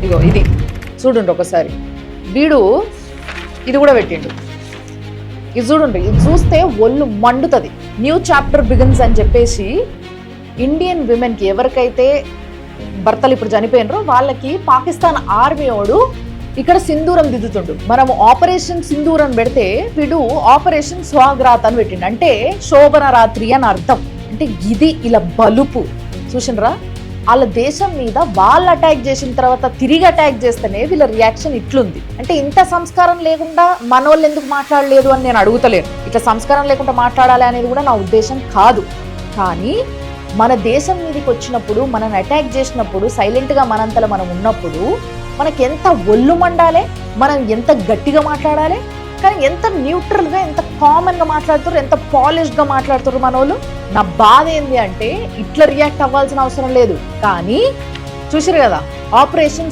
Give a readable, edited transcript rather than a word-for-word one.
ఇగో ఇది చూడండి ఒకసారి, వీడు ఇది కూడా పెట్టిండు. ఇది చూడండి, ఇది చూస్తే ఒళ్ళు మండుతుంది. న్యూ చాప్టర్ బిగిన్స్ అని చెప్పేసి ఇండియన్ విమెన్కి ఎవరికైతే భర్తలు ఇప్పుడు చనిపోయినరో వాళ్ళకి పాకిస్తాన్ ఆర్మీ వాడు ఇక్కడ సింధూరం దిద్దుతుండు. మనము ఆపరేషన్ సింధూరం పెడితే వీడు ఆపరేషన్ స్వాగ్రాత్ అని పెట్టిండు. అంటే శోభన రాత్రి అని అర్థం. అంటే ఇది ఇలా బలుపు చూసినరా. వాళ్ళ దేశం మీద వాళ్ళు అటాక్ చేసిన తర్వాత తిరిగి అటాక్ చేస్తేనే వీళ్ళ రియాక్షన్ ఇట్లుంది. అంటే ఇంత సంస్కారం లేకుండా మనోళ్ళు ఎందుకు మాట్లాడలేదు అని నేను అడుగుతలేను. ఇట్లా సంస్కారం లేకుండా మాట్లాడాలి అనేది కూడా నా ఉద్దేశం కాదు. కానీ మన దేశం మీదకి వచ్చినప్పుడు, మనని అటాక్ చేసినప్పుడు సైలెంట్గా మనంతలో మనం ఉన్నప్పుడు మనకి ఎంత ఒళ్ళు మండాలి, మనం ఎంత గట్టిగా మాట్లాడాలి. కానీ ఎంత న్యూట్రల్గా, ఎంత కామన్గా మాట్లాడుతారు, ఎంత పాలిష్డ్గా మాట్లాడుతారు మనోళ్ళు. నా బాధ ఏంది అంటే ఇట్లా రియాక్ట్ అవ్వాల్సిన అవసరం లేదు. కానీ చూసారు కదా, ఆపరేషన్